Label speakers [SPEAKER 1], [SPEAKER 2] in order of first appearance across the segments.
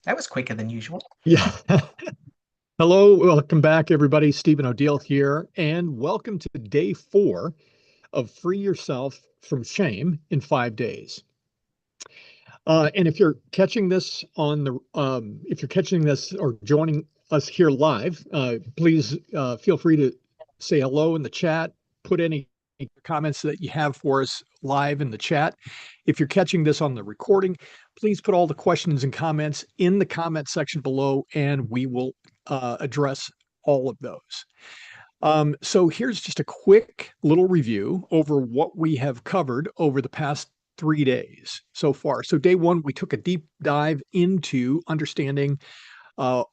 [SPEAKER 1] That was quicker than usual.
[SPEAKER 2] Yeah. Hello, welcome back, everybody. Stephen O'Deal here, and welcome to day 4 of Free Yourself from Shame in 5 days. And if you're catching this if you're catching this or joining us here live, please feel free to say hello in the chat, put any comments that you have for us live in the chat. If you're catching this on the recording, please put all the questions and comments in the comment section below, and we will address all of those. So here's just a quick little review over what we have covered over the past 3 days so far. So day 1, we took a deep dive into understanding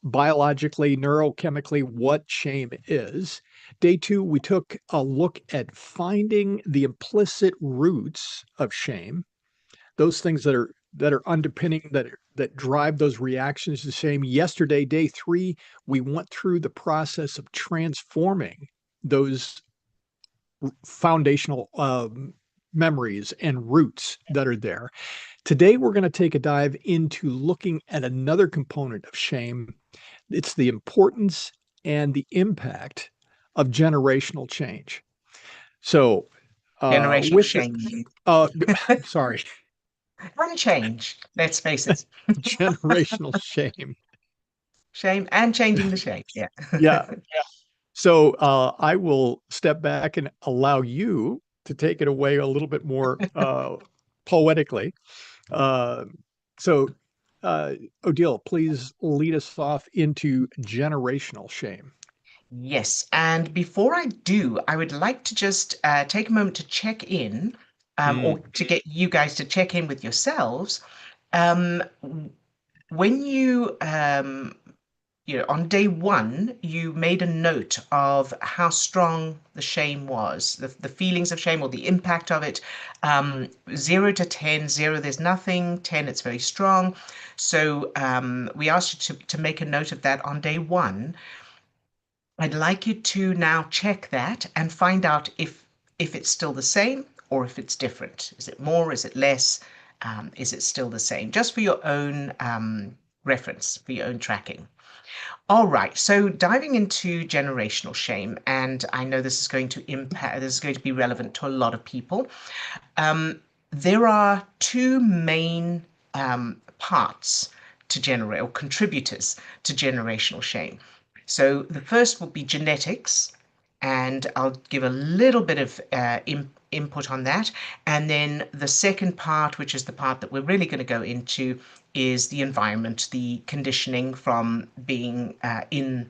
[SPEAKER 2] biologically, neurochemically, what shame is. Day 2, we took a look at finding the implicit roots of shame, those things that are underpinning that drive those reactions to shame. Yesterday, day 3, we went through the process of transforming those foundational memories and roots that are there. Today, we're going to take a dive into looking at another component of shame. It's the importance and the impact of generational change. So,
[SPEAKER 1] Generational
[SPEAKER 2] with the,
[SPEAKER 1] shame
[SPEAKER 2] uh, sorry,
[SPEAKER 1] and change. Let's face it.
[SPEAKER 2] generational shame.
[SPEAKER 1] Shame and changing the shame. Yeah.
[SPEAKER 2] Yeah. So I will step back and allow you to take it away a little bit more poetically. Uh, so, uh, Odile, please lead us off into generational shame.
[SPEAKER 1] Yes. And before I do, I would like to just take a moment to check in, or
[SPEAKER 2] Mm,
[SPEAKER 1] to get you guys to check in with yourselves. Um, when on day 1, you made a note of how strong the shame was, the feelings of shame or the impact of it. 0 to 10, 0, there's nothing, 10, it's very strong. So we asked you to make a note of that on day 1. I'd like you to now check that and find out if it's still the same or if it's different. Is it more? Is it less? Is it still the same? Just for your own reference, for your own tracking. All right, so diving into generational shame, and I know this is going to impact, this is going to be relevant to a lot of people. There are two main parts to generate or contributors to generational shame. So the first will be genetics, and I'll give a little bit of input on that. And then the second part, which is the part that we're really going to go into, is the environment, the conditioning from being in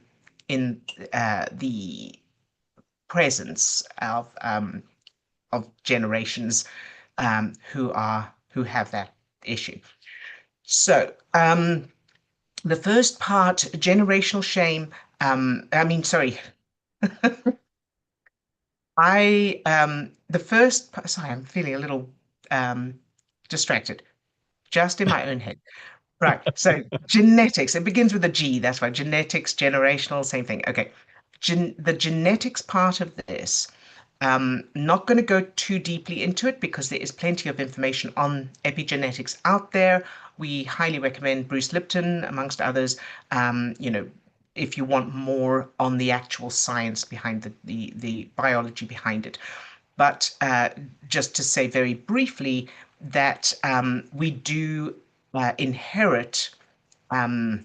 [SPEAKER 1] the presence of generations who have that issue. So the first part, generational shame. I mean, sorry, the first. Sorry, I'm feeling a little distracted, just in my own head. Right. So genetics. It begins with a G. That's right. Genetics, generational, same thing. Okay. The genetics part of this. Not going to go too deeply into it because there is plenty of information on epigenetics out there. We highly recommend Bruce Lipton, amongst others. If you want more on the actual science behind the biology behind it. But just to say very briefly that we do inherit um,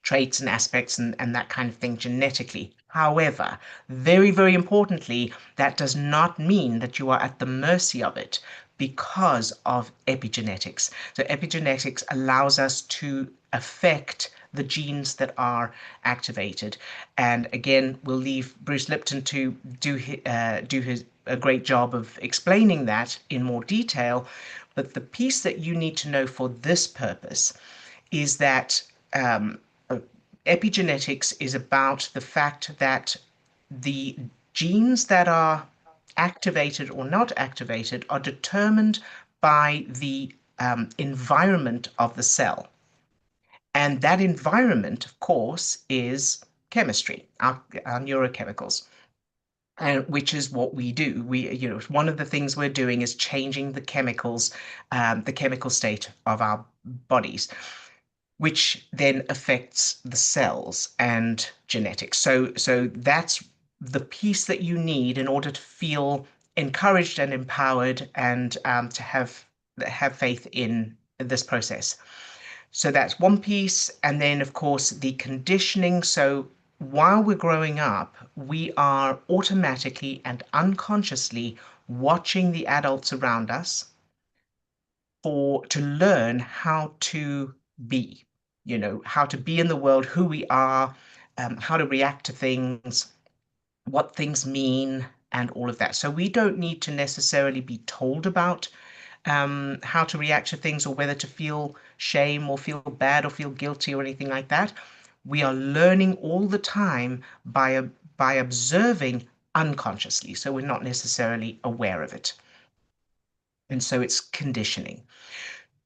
[SPEAKER 1] traits and aspects and that kind of thing genetically. However, very, very importantly, that does not mean that you are at the mercy of it because of epigenetics. So epigenetics allows us to affect the genes that are activated. And again, we'll leave Bruce Lipton to do his a great job of explaining that in more detail. But the piece that you need to know for this purpose is that um, epigenetics is about the fact that the genes that are activated or not activated are determined by the environment of the cell. And that environment, of course, is chemistry, our neurochemicals. And which is what we do. One of the things we're doing is changing the chemicals, the chemical state of our bodies. which then affects the cells and genetics. So that's the piece that you need in order to feel encouraged and empowered and to have faith in this process. So that's one piece. And then, of course, the conditioning. So while we're growing up, we are automatically and unconsciously watching the adults around us for to learn how to be, how to be in the world, who we are, how to react to things, what things mean, and all of that. So we don't need to necessarily be told about how to react to things or whether to feel shame or feel bad or feel guilty or anything like that. We are learning all the time by observing unconsciously. So we're not necessarily aware of it. And so it's conditioning.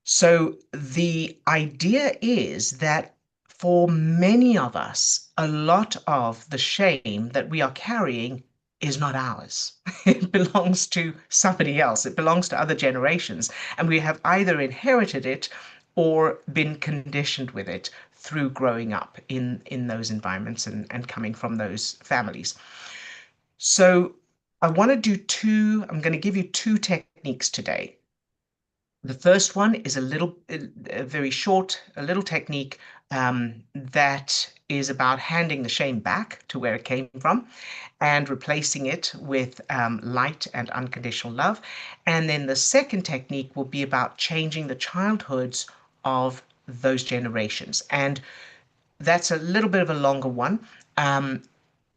[SPEAKER 1] So the idea is that for many of us, a lot of the shame that we are carrying is not ours. It belongs to somebody else. It belongs to other generations. And we have either inherited it or been conditioned with it through growing up in those environments and coming from those families. So I'm going to give you two techniques today. The first one is a very short, a little technique that is about handing the shame back to where it came from and replacing it with light and unconditional love. And then the second technique will be about changing the childhoods of those generations. And that's a little bit of a longer one.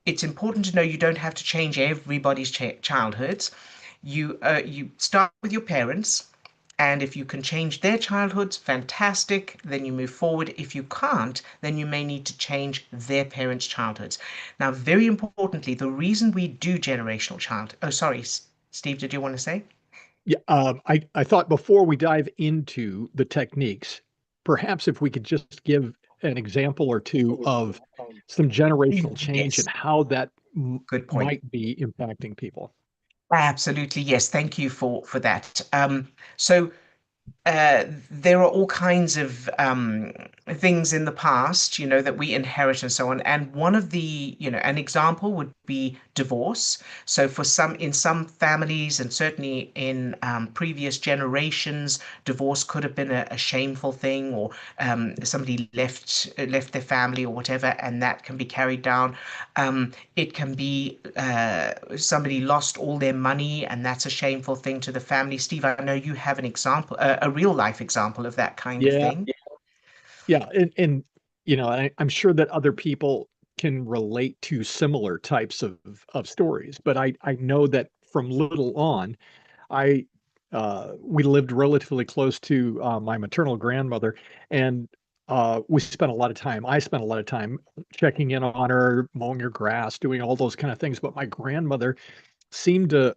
[SPEAKER 1] It's important to know you don't have to change everybody's childhoods. You start with your parents, and if you can change their childhoods, fantastic. Then you move forward. If you can't, then you may need to change their parents' childhoods. Now, very importantly, the reason we do generational child. Oh, sorry, Steve, did you want to say?
[SPEAKER 2] Yeah, I thought before we dive into the techniques, perhaps if we could just give an example or two of some generational change and
[SPEAKER 1] Yes,
[SPEAKER 2] how that
[SPEAKER 1] good point.
[SPEAKER 2] might be impacting people.
[SPEAKER 1] Absolutely, yes. Thank you for that. So there are all kinds of things in the past, that we inherit and so on. And one of an example would be divorce. So in some families, and certainly in previous generations, divorce could have been a shameful thing, or somebody left their family or whatever, and that can be carried down. It can be somebody lost all their money, and that's a shameful thing to the family. Steve, I know you have an example, a real life example of that kind of
[SPEAKER 2] Yeah,
[SPEAKER 1] thing.
[SPEAKER 2] yeah, and I'm sure that other people can relate to similar types of stories, but I know that from little on, I we lived relatively close to my maternal grandmother, and we spent a lot of time. I spent a lot of time checking in on her, mowing her grass, doing all those kind of things. But my grandmother seemed to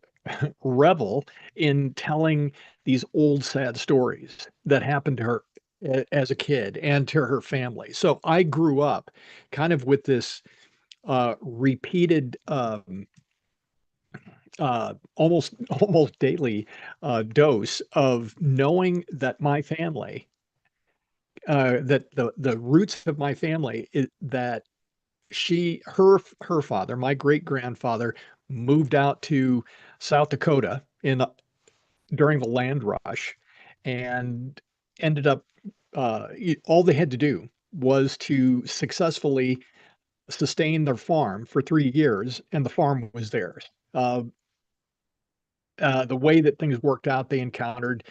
[SPEAKER 2] revel in telling these old sad stories that happened to her as a kid and to her family. So I grew up kind of with this repeated almost almost daily dose of knowing that my family, that the roots of my family, that her father, my great grandfather, moved out to South Dakota during the land rush, and ended up all they had to do was to successfully sustain their farm for 3 years, and the farm was theirs. The way that things worked out, they encountered,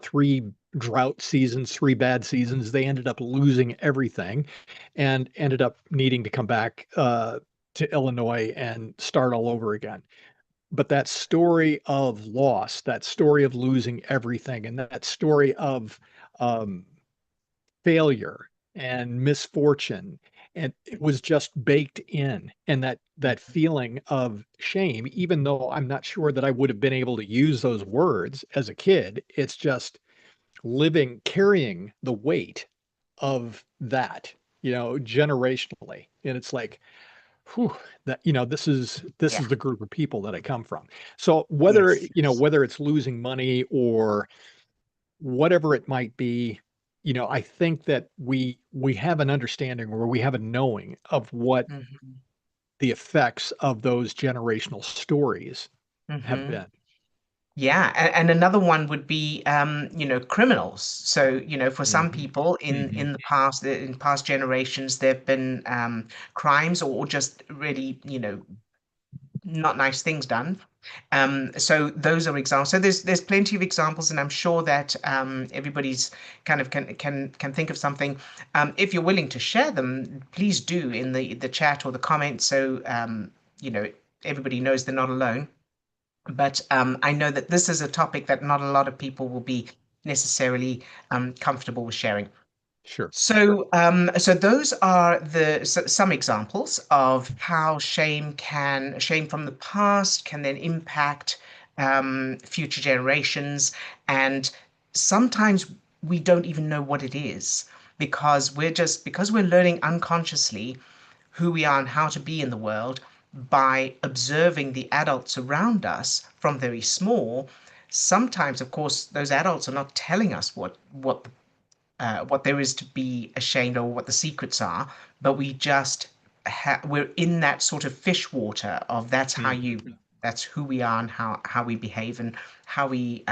[SPEAKER 2] three drought seasons, three bad seasons. They ended up losing everything and ended up needing to come back to Illinois and start all over again. But that story of loss, that story of losing everything, and that story of um, failure and misfortune, and it was just baked in, and that feeling of shame, even though I'm not sure that I would have been able to use those words as a kid, it's just carrying the weight of that, generationally. And it's like, whew, that, this
[SPEAKER 1] Yeah.
[SPEAKER 2] is the group of people that I come from. So whether
[SPEAKER 1] Yes.
[SPEAKER 2] whether it's losing money or whatever it might be, I think that we have an understanding or we have a knowing of what
[SPEAKER 1] Mhm.
[SPEAKER 2] the effects of those generational stories have
[SPEAKER 1] Mhm.
[SPEAKER 2] been.
[SPEAKER 1] Yeah, and another one would be, criminals. So, for some
[SPEAKER 2] Hmm.
[SPEAKER 1] people
[SPEAKER 2] Hmm.
[SPEAKER 1] in the past, in past generations, there've been crimes or just really, not nice things done. So those are examples. So there's plenty of examples, and I'm sure that everybody's kind of can think of something. If you're willing to share them, please do in the chat or the comments, so you know everybody knows they're not alone. But I know that this is a topic that not a lot of people will be necessarily comfortable with sharing.
[SPEAKER 2] Sure.
[SPEAKER 1] So those are some examples of how shame from the past can then impact future generations, and sometimes we don't even know what it is because we're learning unconsciously who we are and how to be in the world by observing the adults around us from very small. Sometimes, of course, those adults are not telling us what there is to be ashamed of, or what the secrets are, but we're in that sort of fish water of
[SPEAKER 2] Hmm.
[SPEAKER 1] that's who we are and how we behave and how we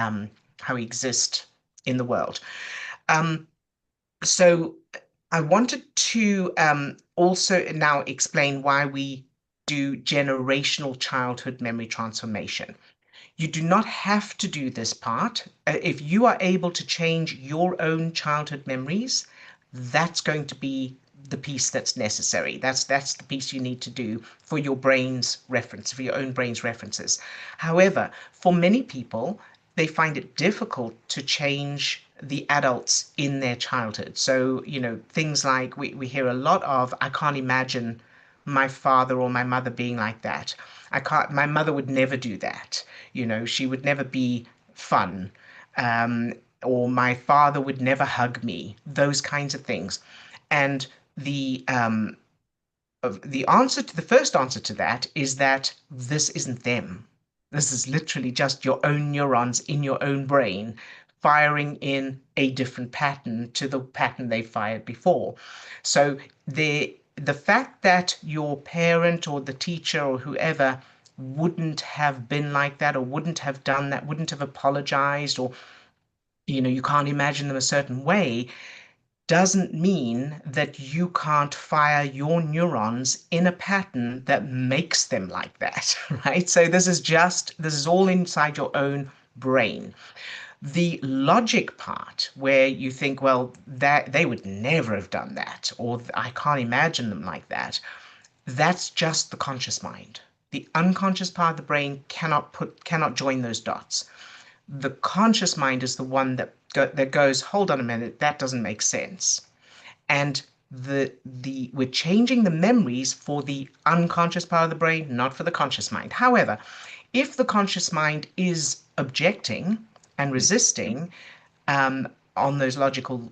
[SPEAKER 1] exist in the world. Um, so I wanted to also now explain why we do generational childhood memory transformation. You do not have to do this part. If you are able to change your own childhood memories, that's going to be the piece that's necessary. That's the piece you need to do for your brain's reference, for your own brain's references. However, for many people, they find it difficult to change the adults in their childhood. So, things like we hear a lot of, I can't imagine my father or my mother being like that. My mother would never do that. She would never be fun. Um, or my father would never hug me, those kinds of things. And the the first answer to that is that this isn't them. This is literally just your own neurons in your own brain firing in a different pattern to the pattern they fired before. So the fact that your parent or the teacher or whoever wouldn't have been like that or wouldn't have done that, wouldn't have apologized, or you can't imagine them a certain way, doesn't mean that you can't fire your neurons in a pattern that makes them like that, right? So this is all inside your own brain. The logic part where you think, well, that they would never have done that, or I can't imagine them like that, that's just the conscious mind. The unconscious part of the brain cannot join those dots. The conscious mind is the one that goes, hold on a minute, that doesn't make sense. And we're changing the memories for the unconscious part of the brain, not for the conscious mind. However, if the conscious mind is objecting and resisting, on those logical,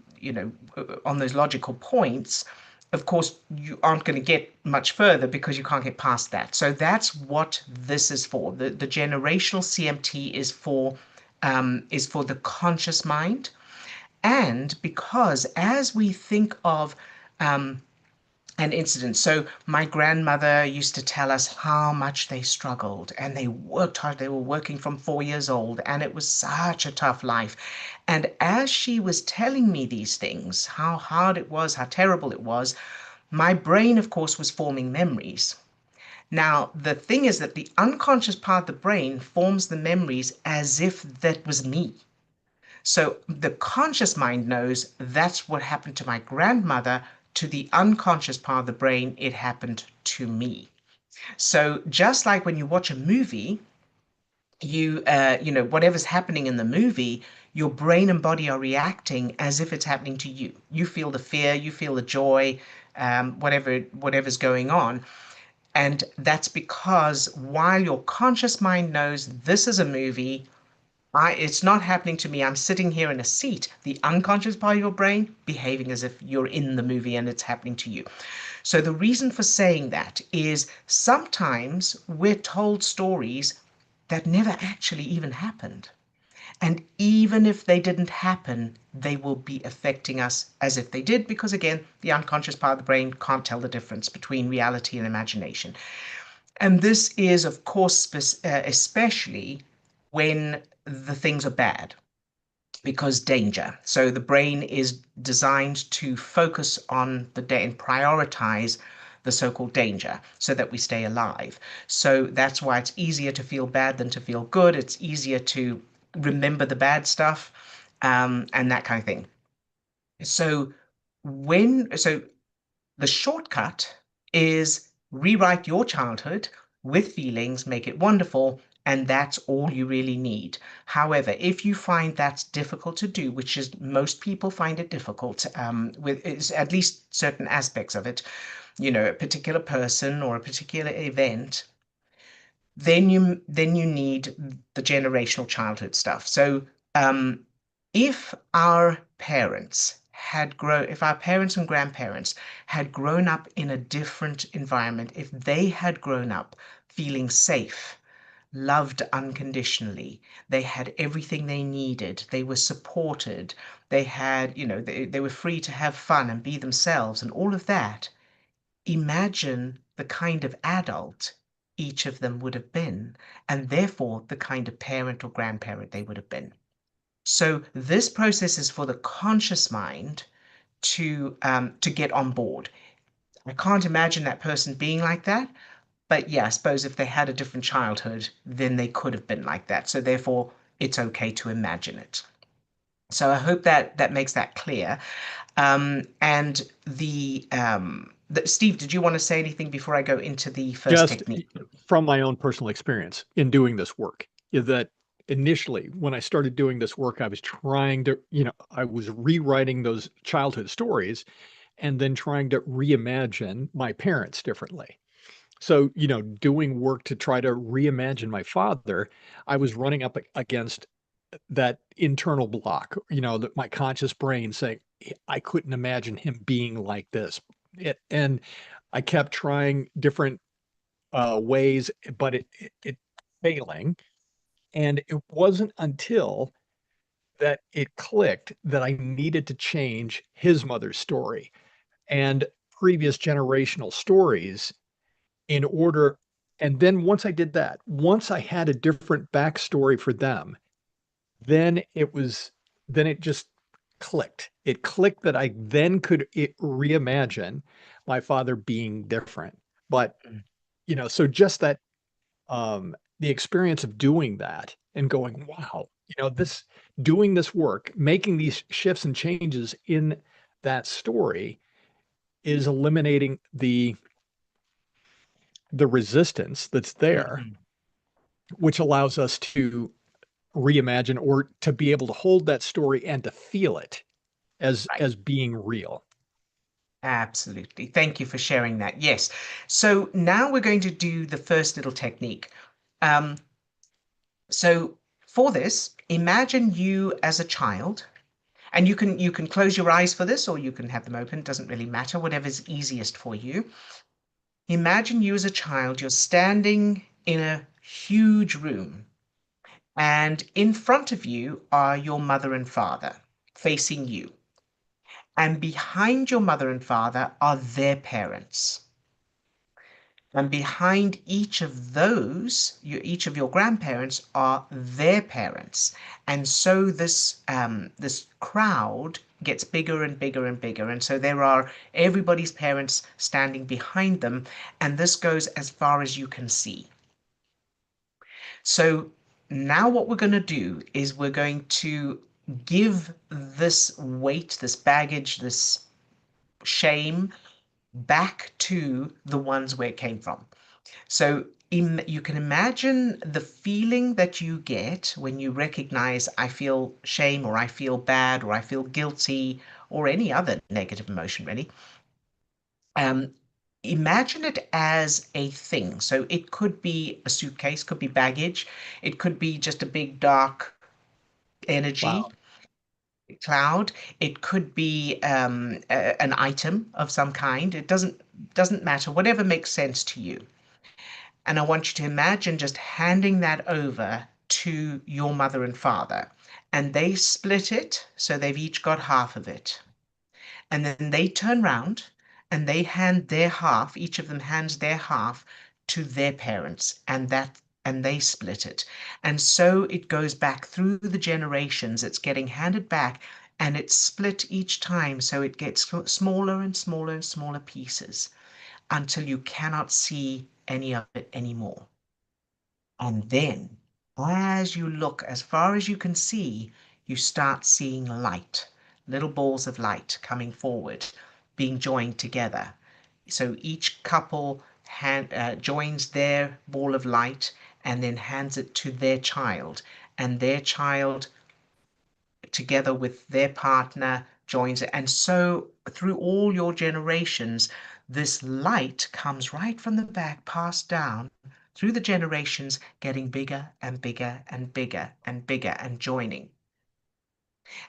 [SPEAKER 1] on those logical points, of course, you aren't going to get much further because you can't get past that. So that's what this is for. The generational CMT is for the conscious mind, and because as we think of an incident. So my grandmother used to tell us how much they struggled and they worked hard. They were working from 4 years old, and it was such a tough life. And as she was telling me these things, how hard it was, how terrible it was, my brain, of course, was forming memories. Now, the thing is that the unconscious part of the brain forms the memories as if that was me. So the conscious mind knows that's what happened to my grandmother. To the unconscious part of the brain, it happened to me. So just like when you watch a movie, whatever's happening in the movie, your brain and body are reacting as if it's happening to you. You feel the fear, you feel the joy, whatever's going on. And that's because while your conscious mind knows this is a movie, it's not happening to me. I'm sitting here in a seat, the unconscious part of your brain behaving as if you're in the movie and it's happening to you. So the reason for saying that is sometimes we're told stories that never actually even happened. And even if they didn't happen, they will be affecting us as if they did, because again, the unconscious part of the brain can't tell the difference between reality and imagination. And this is, of course, especially when the things are bad, because danger. So the brain is designed to focus on the day and prioritize the so-called danger so that we stay alive. So that's why it's easier to feel bad than to feel good. It's easier to remember the bad stuff, and that kind of thing. So so the shortcut is rewrite your childhood with feelings, make it wonderful, and that's all you really need. However, if you find that's difficult to do, which is most people find it difficult, with at least certain aspects of it, a particular person or a particular event, then you need the generational childhood stuff. So um, if our parents and grandparents had grown up in a different environment, if they had grown up feeling safe, loved unconditionally, they had everything they needed, they were supported, they were free to have fun and be themselves and all of that. Imagine the kind of adult each of them would have been, and therefore the kind of parent or grandparent they would have been. So this process is for the conscious mind to get on board. I can't imagine that person being like that, but yeah, I suppose if they had a different childhood, then they could have been like that. So therefore, it's okay to imagine it. So I hope that that makes that clear. And Steve, did you want to say anything before I go into the first
[SPEAKER 2] Just
[SPEAKER 1] technique?
[SPEAKER 2] from my own personal experience in doing this work, is that initially when I started doing this work, I was trying to, I was rewriting those childhood stories and then trying to reimagine my parents differently. So, doing work to try to reimagine my father, I was running up against that internal block, that my conscious brain saying, I couldn't imagine him being like this. And I kept trying different ways, but it failing. And it wasn't until that it clicked that I needed to change his mother's story and previous generational stories in order. And then once I did that, once I had a different backstory for them, then then it just clicked. It clicked that I then could reimagine my father being different. But,
[SPEAKER 1] Mm,
[SPEAKER 2] so just that the experience of doing that and going, wow, doing this work, making these shifts and changes in that story is eliminating the resistance that's there,
[SPEAKER 1] mhm.
[SPEAKER 2] which allows us to reimagine or to be able to hold that story and to feel it
[SPEAKER 1] Right.
[SPEAKER 2] as being real.
[SPEAKER 1] Absolutely. Thank you for sharing that. Yes. So now we're going to do the first little technique. Um, so for this, imagine you as a child, and you can close your eyes for this, or you can have them open. Doesn't really matter. Whatever's easiest for you. Imagine you as a child. You're standing in a huge room. And in front of you are your mother and father facing you. And behind your mother and father are their parents. And behind each of each of your grandparents are their parents. And so this crowd gets bigger and bigger and bigger. And so there are everybody's parents standing behind them. And this goes as far as you can see. So now what we're going to do is we're going to give this weight, this baggage, this shame back to the ones where it came from. So you can imagine the feeling that you get when you recognize I feel shame or I feel bad or I feel guilty or any other negative emotion, really. Um, Imagine it as a thing. So it could be a suitcase, could be baggage, it could be just a big dark energy
[SPEAKER 2] Wow.
[SPEAKER 1] cloud. It could be an item of some kind. It doesn't matter. Whatever makes sense to you. And I want you to imagine just handing that over to your mother and father. and they split it, so they've each got half of it. And then they turn round and they hand their half, each of them hands their half to their parents, and they split it. And so it goes back through the generations. It's getting handed back and it's split each time, so it gets smaller and smaller and smaller pieces until you cannot see any of it anymore. And then, as you look as far as you can see, you start seeing light, little balls of light coming forward, being joined together. So each couple joins their ball of light and then hands it to their child, and their child together with their partner joins it. And so through all your generations, this light comes right from the back, passed down through the generations, getting bigger and bigger and bigger and bigger and joining.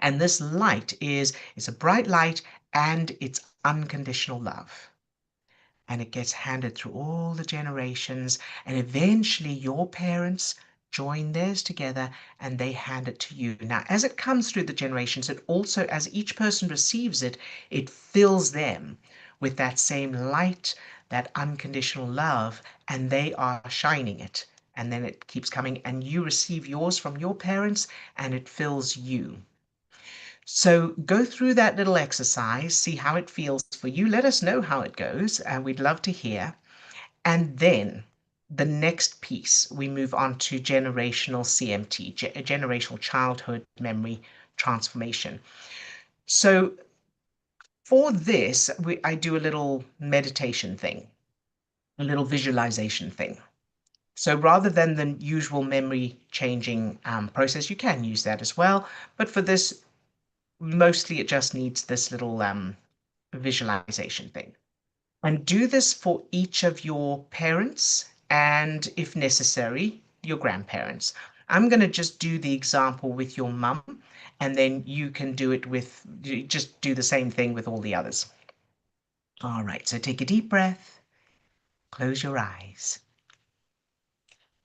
[SPEAKER 1] And this light is a bright light, and it's unconditional love. And it gets handed through all the generations, and eventually your parents join theirs together and they hand it to you. Now, as it comes through the generations, it also, as each person receives it, it fills them with that same light, that unconditional love, and they are shining it. And then it keeps coming, and you receive yours from your parents, and it fills you. So go through that little exercise, see how it feels for you. Let us know how it goes, and we'd love to hear. And then the next piece, we move on to generational CMT, generational childhood memory transformation. So for this, I do a little meditation thing, a little visualization thing. So rather than the usual memory changing process, you can use that as well. But for this, mostly it just needs this little visualization thing. And do this for each of your parents and, if necessary, your grandparents. I'm going to just do the example with your mum, and then you can do it with, just do the same thing with all the others. All right, so take a deep breath, close your eyes,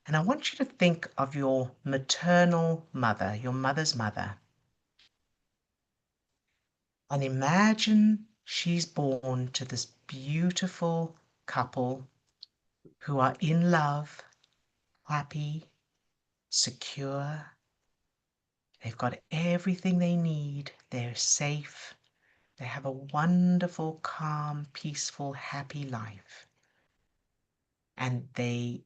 [SPEAKER 1] and I want you to think of your maternal mother, your mother's mother, and imagine she's born to this beautiful couple who are in love, happy, secure. They've got everything they need. They're safe. They have a wonderful, calm, peaceful, happy life. And they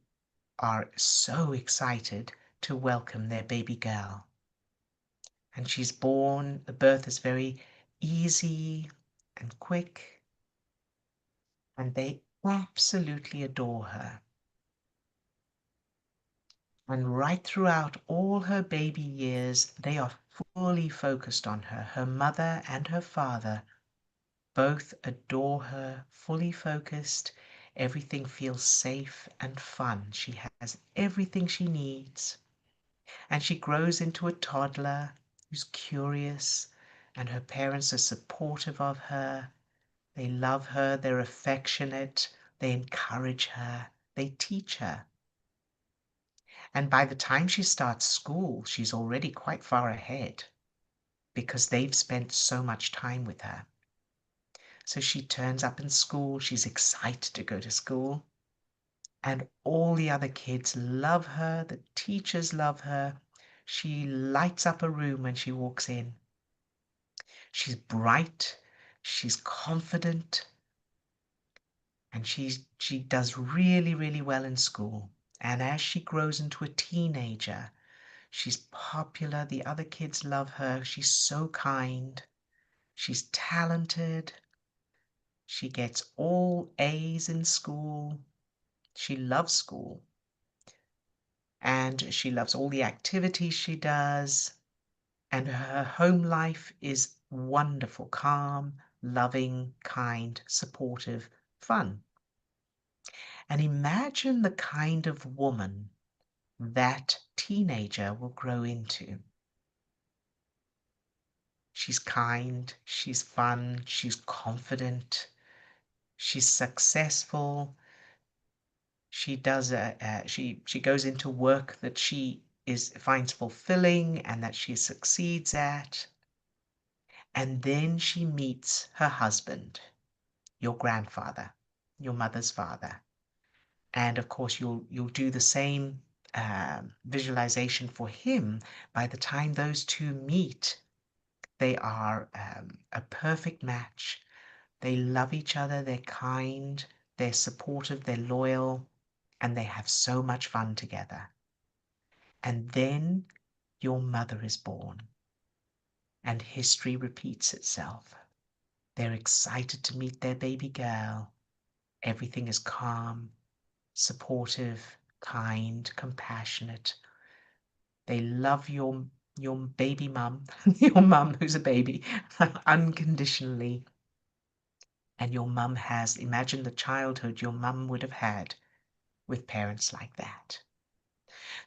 [SPEAKER 1] are so excited to welcome their baby girl. And she's born. The birth is very easy and quick. And they absolutely adore her. And right throughout all her baby years, they are fully focused on her. Her mother and her father both adore her, fully focused. Everything feels safe and fun. She has everything she needs. And she grows into a toddler who's curious, and her parents are supportive of her. They love her, they're affectionate, they encourage her, they teach her. And by the time she starts school, she's already quite far ahead because they've spent so much time with her. So she turns up in school, she's excited to go to school, and all the other kids love her, the teachers love her. She lights up a room when she walks in. She's bright, she's confident, and she does really, really well in school. And as she grows into a teenager, she's popular. The other kids love her. She's so kind. She's talented. She gets all A's in school. She loves school. And she loves all the activities she does. And her home life is wonderful, calm, loving, kind, supportive, fun. And imagine the kind of woman that teenager will grow into. She's kind, she's fun, she's confident, she's successful. She does she goes into work that she is finds fulfilling and that she succeeds at. And then she meets her husband, your grandfather, your mother's father. And of course, you'll do the same visualization for him. By the time those two meet, they are a perfect match. They love each other, they're kind, they're supportive, they're loyal, and they have so much fun together. And then your mother is born, and history repeats itself. They're excited to meet their baby girl. Everything is calm, supportive, kind, compassionate. They love your baby mum, your mum who's a baby, unconditionally. And your mum has, imagine the childhood your mum would have had with parents like that.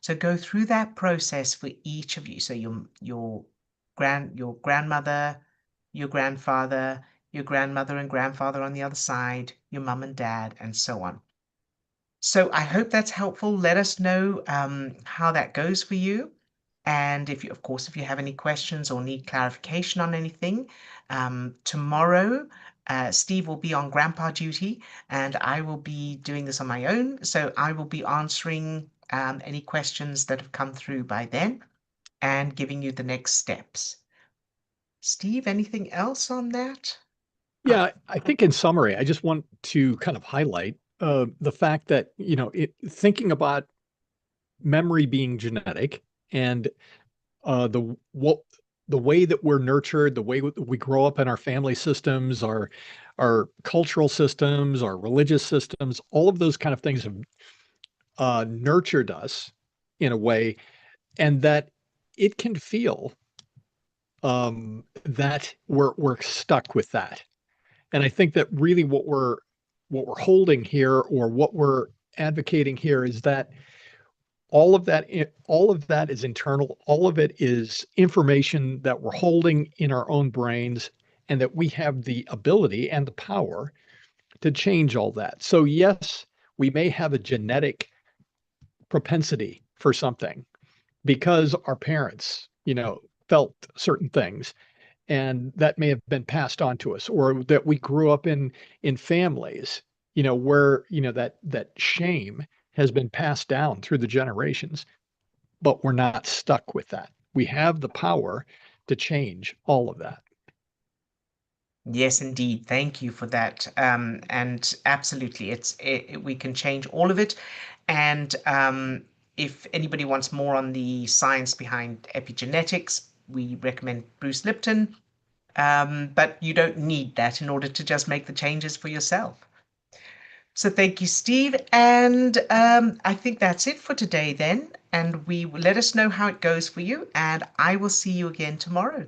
[SPEAKER 1] So go through that process for each of you. So your grandmother, your grandfather, your grandmother and grandfather on the other side, your mum and dad, and so on. So I hope that's helpful. Let us know how that goes for you. And if you, of course, if you have any questions or need clarification on anything, tomorrow Steve will be on grandpa duty and I will be doing this on my own. So I will be answering any questions that have come through by then and giving you the next steps. Steve, anything else on that? Uh,
[SPEAKER 2] Yeah, I think in summary, I just want to kind of highlight the fact that, thinking about memory being genetic and the way that we're nurtured, the way we grow up in our family systems, our cultural systems, our religious systems, all of those kind of things have nurtured us in a way, and that it can feel that we're stuck with that. And I think that really what we're holding here, or what we're advocating here, is that all of that is internal. All of it is information that we're holding in our own brains, and that we have the ability and the power to change all that. So yes, we may have a genetic propensity for something because our parents, felt certain things, and that may have been passed on to us, or that we grew up in families, where that shame has been passed down through the generations. But we're not stuck with that. We have the power to change all of that.
[SPEAKER 1] Yes, indeed. Thank you for that. And absolutely, we can change all of it. And if anybody wants more on the science behind epigenetics, we recommend Bruce Lipton. But you don't need that in order to just make the changes for yourself. So thank you, Steve. And I think that's it for today then. And we will let us know how it goes for you. And I will see you again tomorrow.